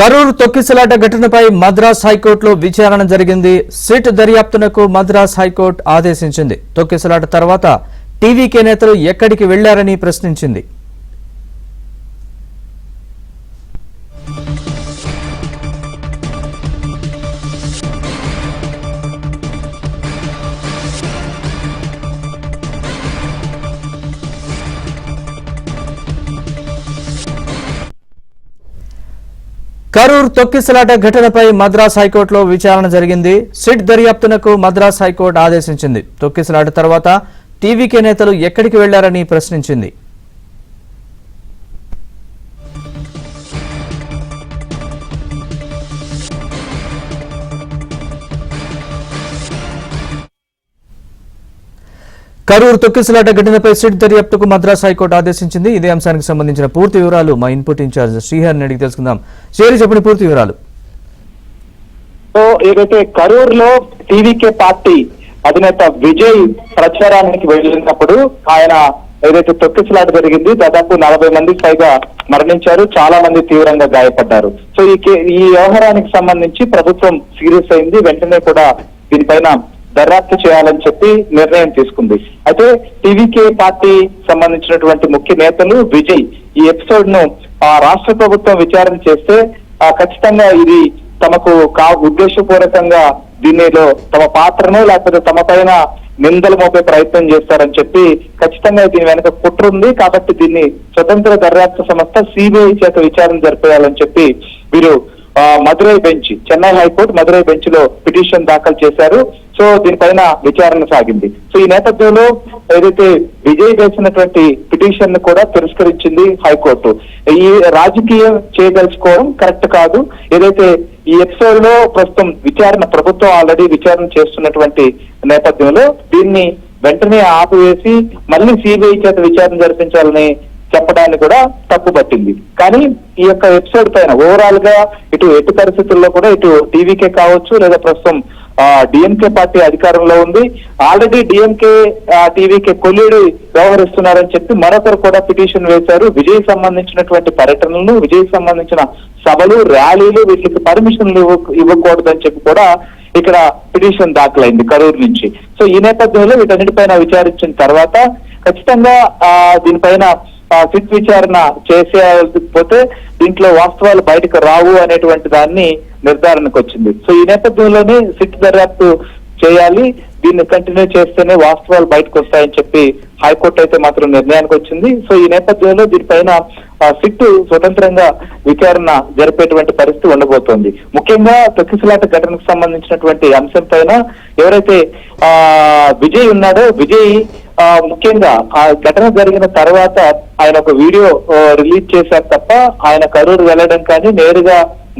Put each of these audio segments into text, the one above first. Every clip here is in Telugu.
కరూర్ తొక్కిసలాట ఘటనపై మద్రాస్ హైకోర్టులో విచారణ జరిగింది. సిట్ దర్యాప్తునకు మద్రాస్ హైకోర్టు ఆదేశించింది. తొక్కిసలాట తర్వాత టీవీకే నేతలు ఎక్కడికి వెళ్లారని ప్రశ్నించింది. కరూర్ తొక్కిసలాట ఘటనపై మద్రాస్ హైకోర్టులో విచారణ జరిగింది. సిట్ దర్యాప్తునకు మద్రాస్ హైకోర్టు ఆదేశించింది. తొక్కిసలాట తర్వాత టీవీకే నేతలు ఎక్కడికి వెళ్లారని ప్రశ్నించింది. కరూర్ తొక్కిసలాట ఘటనపై సిట్ దర్యాప్తుకు మద్రాస్ హైకోర్టు ఆదేశించింది. ఇదే అంశానికి సంబంధించిన పూర్తి వివరాలు మా ఇన్పుట్ ఇన్ఛార్జ్ శ్రీహరిని అడిగి తెలుసుకుందాం. శ్రీహరి, చెప్పండి పూర్తి వివరాలు. సో ఏదైతే కరూర్ లో టీవీకే పార్టీ అధినేత విజయ్ ప్రచారానికి వెళ్ళినప్పుడు ఆయన ఏదైతే తొక్కిసలాట జరిగింది, దాదాపు 40 మందికి పైగా మరణించారు, చాలా మంది తీవ్రంగా గాయపడ్డారు. సో ఈ వ్యవహారానికి సంబంధించి ప్రభుత్వం సీరియస్ అయింది. వెంటనే కూడా దీనిపైన దర్యాప్తు చేయాలని చెప్పి నిర్ణయం తీసుకుంది. అయితే టీవీకే పార్టీ సంబంధించినటువంటి ముఖ్య నేతలు విజయ్ ఈ ఎపిసోడ్ ను రాష్ట్ర ప్రభుత్వం విచారణ చేస్తే ఖచ్చితంగా ఇది తమకు ఉద్దేశపూర్వకంగా దీనిలో తమ పాత్రను లేకపోతే తమ పైన నిందలు మోపే ప్రయత్నం చేస్తారని చెప్పి ఖచ్చితంగా దీని వెనక కుట్ర ఉంది. కాబట్టి దీన్ని స్వతంత్ర దర్యాప్తు సంస్థ సిబిఐ చేత విచారణ జరిపేయాలని చెప్పి వీరు Madurai bench, Chennai high court Madurai bench లో పిటిషన్ దాఖలు చేశారు. సో దీనిపైన విచారణ సాగింది. సో ఈ నేపథ్యంలో ఏదైతే విజయ్ వేసినటువంటి పిటిషన్ ను కూడా తిరస్కరించింది హైకోర్టు. ఈ రాజకీయం చేయదలుచుకోవడం కరెక్ట్ కాదు. ఏదైతే ఈ ఎపిసోడ్ లో ప్రస్తుతం ప్రభుత్వం ఆల్రెడీ విచారణ చేస్తున్నటువంటి నేపథ్యంలో దీన్ని వెంటనే ఆపివేసి మళ్ళీ సిబిఐ చేత విచారణ జరిపించాలని చెప్పడాన్ని కూడా తప్పు పట్టింది. కానీ ఈ యొక్క ఎపిసోడ్ పైన ఓవరాల్ గా ఎటు పరిస్థితుల్లో కూడా ఇటు టీవీకే కావచ్చు లేదా ప్రస్తుతం డిఎంకే పార్టీ అధికారంలో ఉంది. ఆల్రెడీ డిఎంకే టీవీకే కొల్లీడు వ్యవహరిస్తున్నారని చెప్పి మరొకరు కూడా పిటిషన్ వేశారు. విజయ్ సంబంధించినటువంటి పర్యటనలు, విజయ్ సంబంధించిన సభలు, ర్యాలీలు వీటికి పర్మిషన్లు ఇవ్వకూడదని చెప్పి కూడా ఇక్కడ పిటిషన్ దాఖలైంది కరూరు నుంచి. సో ఈ నేపథ్యంలో వీటన్నిటిపైన విచారించిన తర్వాత ఖచ్చితంగా దీనిపైన సిట్ విచారణ చేసేకపోతే దీంట్లో వాస్తవాలు బయటకు రావు అనేటువంటి దాన్ని నిర్ధారణకు వచ్చింది. సో ఈ నేపథ్యంలోనే సిట్ దర్యాప్తు చేయాలి, దీన్ని కంటిన్యూ చేస్తేనే వాస్తవాలు బయటకు వస్తాయని చెప్పి హైకోర్టు అయితే మాత్రం నిర్ణయానికి వచ్చింది. సో ఈ నేపథ్యంలో దీనిపైన సిట్ స్వతంత్రంగా విచారణ జరిపేటువంటి పరిస్థితి ఉండబోతోంది. ముఖ్యంగా తొక్కిసలాట ఘటనకు సంబంధించినటువంటి అంశం పైన ఎవరైతే విజయ్ ఉన్నాడో, విజయ్ ముఖ్యంగా ఆ ఘటన జరిగిన తర్వాత ఆయన ఒక వీడియో రిలీజ్ చేశారు తప్ప ఆయన కరూరు వెళ్ళడం కానీ, నేరుగా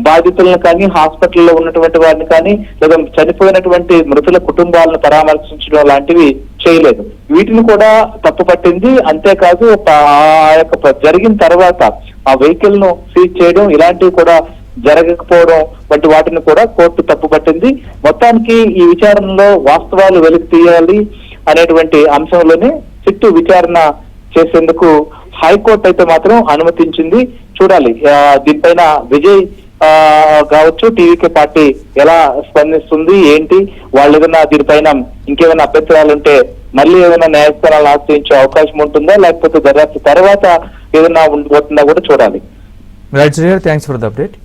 బాధితులను కానీ, హాస్పిటల్లో ఉన్నటువంటి వారిని కానీ, లేదా చనిపోయినటువంటి మృతుల కుటుంబాలను పరామర్శించడం లాంటివి చేయలేదు. వీటిని కూడా తప్పు పట్టింది. అంతేకాదు ఆ యొక్క జరిగిన తర్వాత ఆ వెహికల్ ను సీజ్ చేయడం ఇలాంటివి కూడా జరగకపోవడం వంటి వాటిని కూడా కోర్టు తప్పు పట్టింది. మొత్తానికి ఈ విచారణలో వాస్తవాలు వెలికి తీయాలి అనేటువంటి అంశంలోనే సిట్టు విచారణ చేసేందుకు హైకోర్టు అయితే మాత్రం అనుమతించింది. చూడాలి దీనిపైన విజయ్ కావచ్చు, టీవీకే పార్టీ ఎలా స్పందిస్తుంది, ఏంటి, వాళ్ళు ఏదైనా దీనిపైన ఇంకేమైనా అభ్యంతరాలు ఉంటే మళ్ళీ ఏదైనా న్యాయస్థానాలను ఆశ్రయించే అవకాశం ఉంటుందా, లేకపోతే దర్యాప్తు తర్వాత ఏదైనా ఉంటుందా కూడా చూడాలి. Right Srihari, thanks for the update.